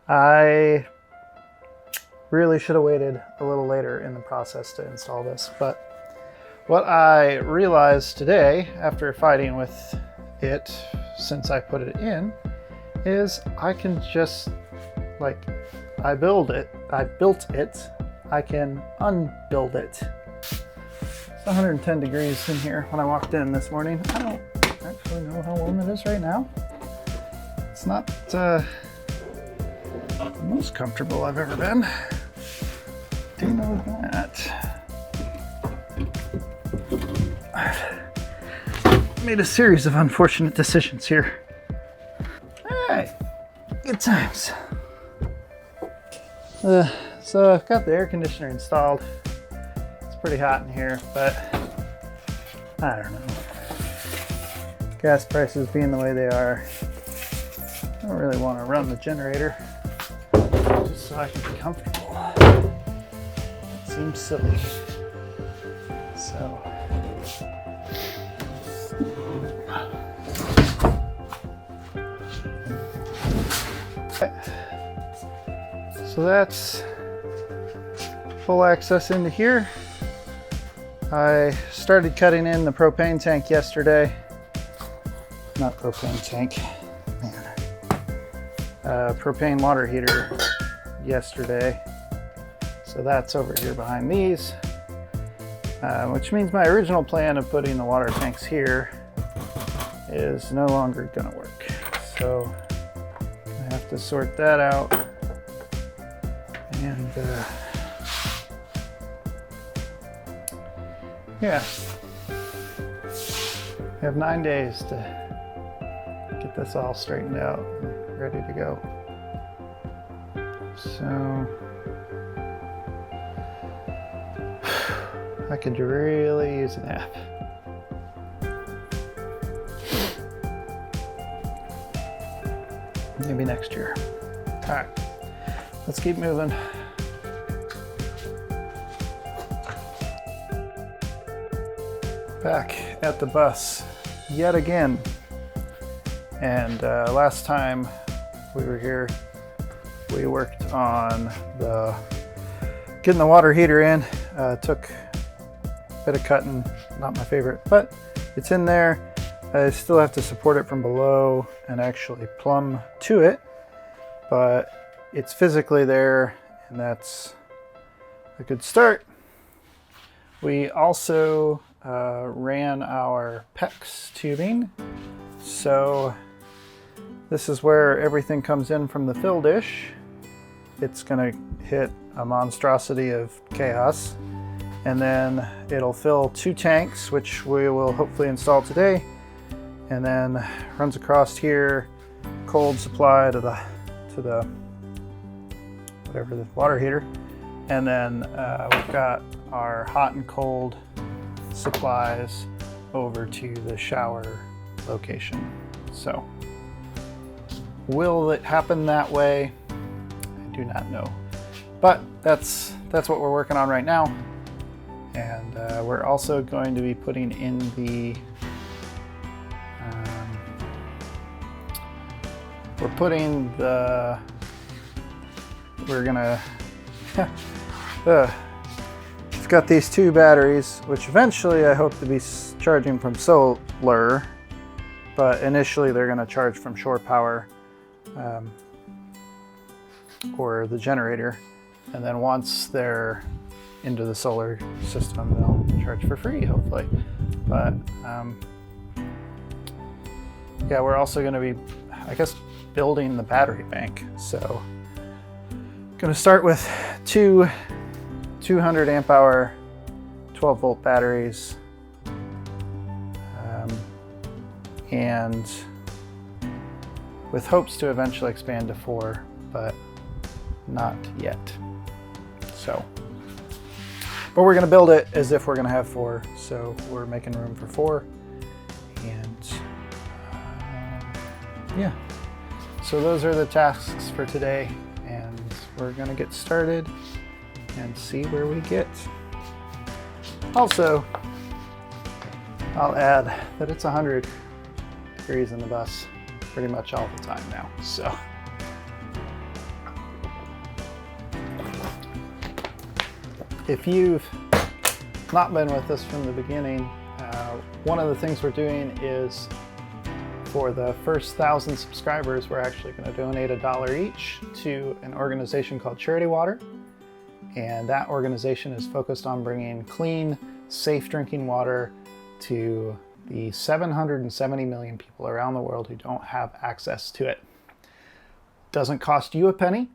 I really should have waited a little later in the process to install this, but what I realized today after fighting with it since I put it in is I can just, like, I built it, I can unbuild it. It's 110 degrees in here when I walked in this morning. I don't actually know how warm it is right now. It's not the most comfortable I've ever been. Do you know that? I've made a series of unfortunate decisions here. Alright, good times. So I've got the air conditioner installed. It's pretty hot in here, but I don't know. Gas prices being the way they are, I don't really want to run the generator just so I can be comfortable. It seems silly. So that's full access into here. I started cutting in the propane tank yesterday. Not propane tank, man. Propane water heater yesterday. So that's over here behind these, which means my original plan of putting the water tanks here is no longer gonna work. So I have to sort that out. And yeah, we have 9 days to get this all straightened out and ready to go. So I could really use a nap. Maybe next year. All right, let's keep moving. Back at the bus yet again. And last time we were here, we worked on getting the water heater in. Took a bit of cutting, not my favorite, but it's in there. I still have to support it from below and actually plumb to it, but it's physically there, and that's a good start. We also ran our PEX tubing. So this is where everything comes in from the fill dish. It's gonna hit a monstrosity of chaos, and then it'll fill 2 tanks, which we will hopefully install today, and then runs across here, cold supply to the whatever, the water heater, and then we've got our hot and cold supplies over to the shower location. So will it happen that way? I do not know, but that's what we're working on right now. And we're also going to be putting in the we're gonna it's got these 2 batteries, which eventually I hope to be charging from solar, but initially they're going to charge from shore power or the generator, and then once they're into the solar system, they'll charge for free, hopefully. But yeah, we're also going to be, I guess, building the battery bank. So going to start with 2 200 amp hour 12 volt batteries, and with hopes to eventually expand to 4, but not yet. So, but we're going to build it as if we're going to have 4, so we're making room for 4. And yeah, so those are the tasks for today, and we're going to get started and see where we get. Also, I'll add that it's 100 degrees in the bus pretty much all the time now, so if you've not been with us from the beginning, one of the things we're doing is for the first 1,000 subscribers, we're actually going to donate $1 each to an organization called Charity Water. And that organization is focused on bringing clean, safe drinking water to the 770 million people around the world who don't have access to it. Doesn't cost you a penny.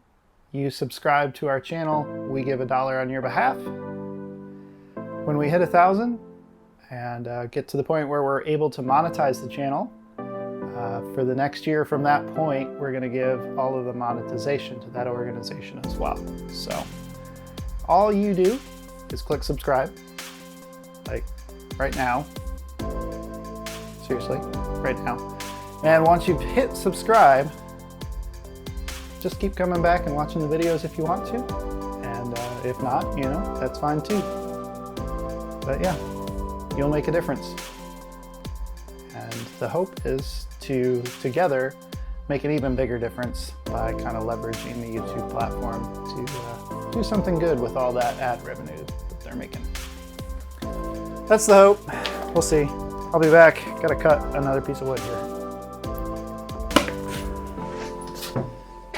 You subscribe to our channel, we give $1 on your behalf. When we hit 1,000 and get to the point where we're able to monetize the channel, for the next year from that point, we're going to give all of the monetization to that organization as well. So all you do is click subscribe, like right now. Seriously, right now. And once you've hit subscribe, just keep coming back and watching the videos if you want to. And if not, you know, that's fine too. But yeah, you'll make a difference. And the hope is to together make an even bigger difference by kind of leveraging the YouTube platform to do something good with all that ad revenue that they're making. That's the hope. We'll see. I'll be back. Gotta cut another piece of wood here.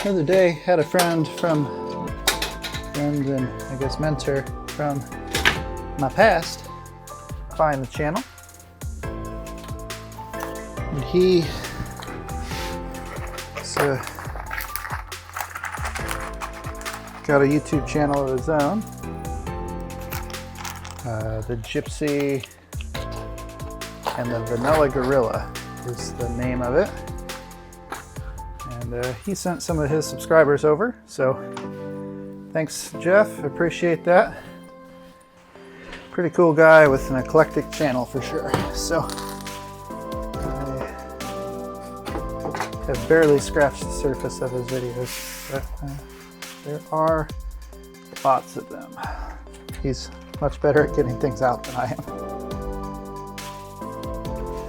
The other day, had a friend and I guess mentor from my past find the channel. And he got a YouTube channel of his own. The Gypsy and the Vanilla Gorilla is the name of it. And he sent some of his subscribers over. So thanks, Jeff. Appreciate that. Pretty cool guy with an eclectic channel for sure. So I have barely scratched the surface of his videos, but there are lots of them. He's much better at getting things out than I am.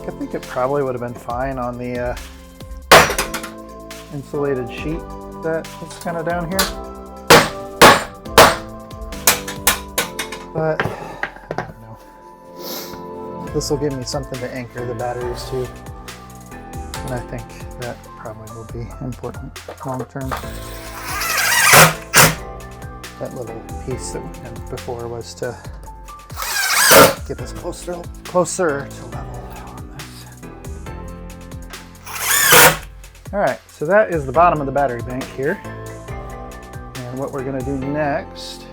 I think it probably would have been fine on the insulated sheet that is kind of down here, but I don't know. This will give me something to anchor the batteries to, and I think that probably will be important long term. That little piece that we had before was to get us closer to level on this. All right, so that is the bottom of the battery bank here. And what we're gonna do next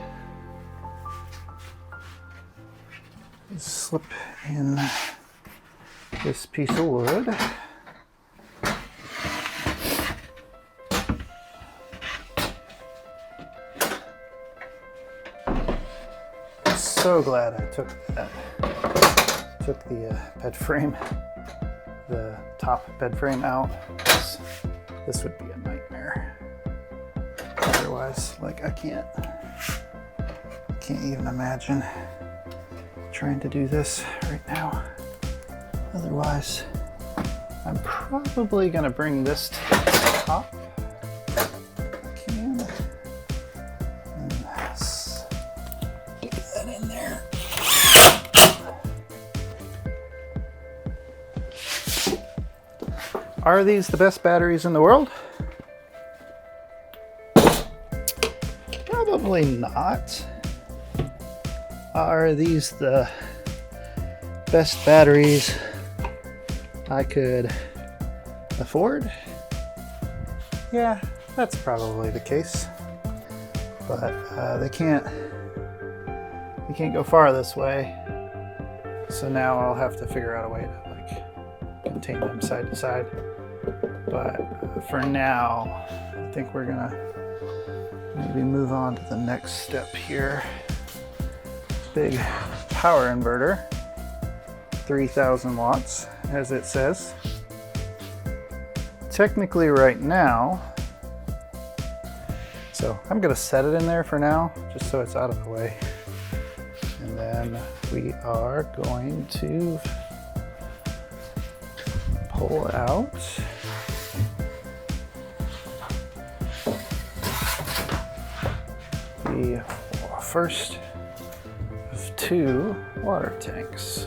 is slip in this piece of wood. So glad I took the bed frame, the top bed frame out. This would be a nightmare. Otherwise, like I can't even imagine trying to do this right now. Otherwise, I'm probably gonna bring this to the top. Are these the best batteries in the world? Probably not. Are these the best batteries I could afford? Yeah, that's probably the case. But they can't go far this way. So now I'll have to figure out a way to contain them side to side. But for now, I think we're gonna maybe move on to the next step here. Big power inverter, 3,000 watts, as it says. Technically right now, so I'm gonna set it in there for now, just so it's out of the way. And then we are going to pull out the first 2 water tanks.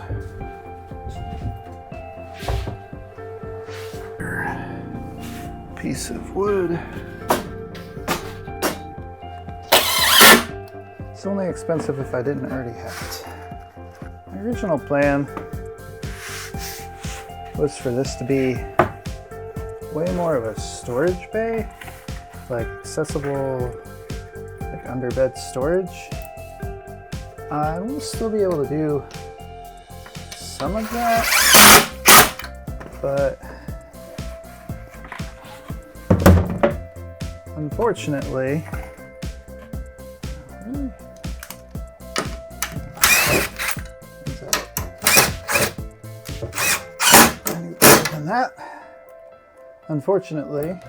Piece of wood. It's only expensive if I didn't already have it. My original plan was for this to be way more of a storage bay, like accessible, like underbed storage. I will still be able to do some of that, but unfortunately, unfortunately,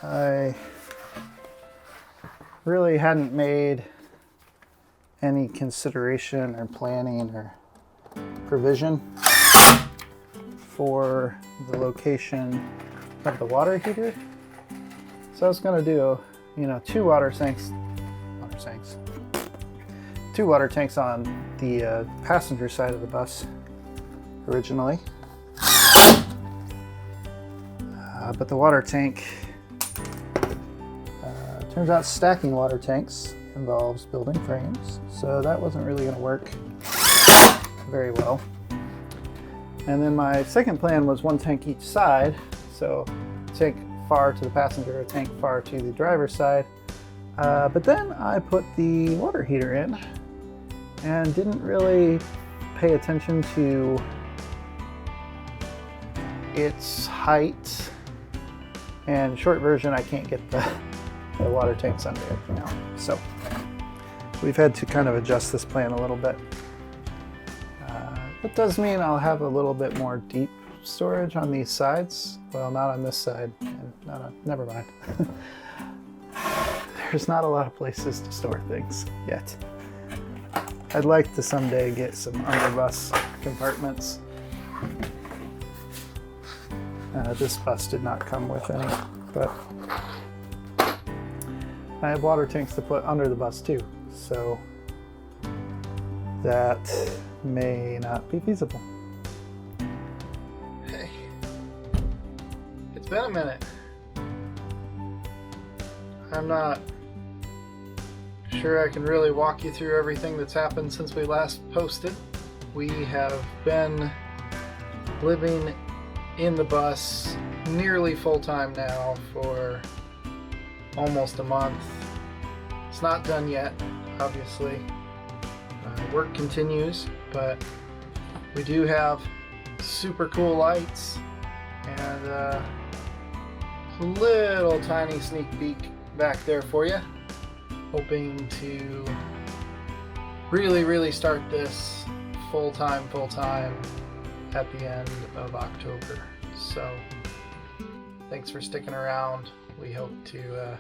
I really hadn't made any consideration or planning or provision for the location of the water heater. So I was going to do, 2 water tanks on the passenger side of the bus originally. But the water tank, turns out stacking water tanks involves building frames, so that wasn't really going to work very well. And then my second plan was 1 tank each side, so tank far to the passenger, a tank far to the driver's side. But then I put the water heater in and didn't really pay attention to its height. And short version, I can't get the water tanks under it now. So we've had to kind of adjust this plan a little bit. It does mean I'll have a little bit more deep storage on these sides. Well, not on this side. No, never mind. There's not a lot of places to store things yet. I'd like to someday get some underbus compartments. This bus did not come with any, but I have water tanks to put under the bus too, so that may not be feasible. Hey, it's been a minute. I'm not sure I can really walk you through everything that's happened since we last posted. We have been living in the bus nearly full-time now for almost a month. It's not done yet, obviously. Work continues, but we do have super cool lights and a little tiny sneak peek back there for you. Hoping to really start this full-time at the end of October. So thanks for sticking around. We hope to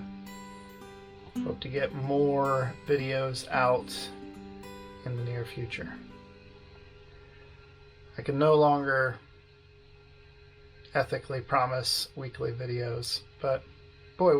get more videos out in the near future. I can no longer ethically promise weekly videos, but boy, wouldn't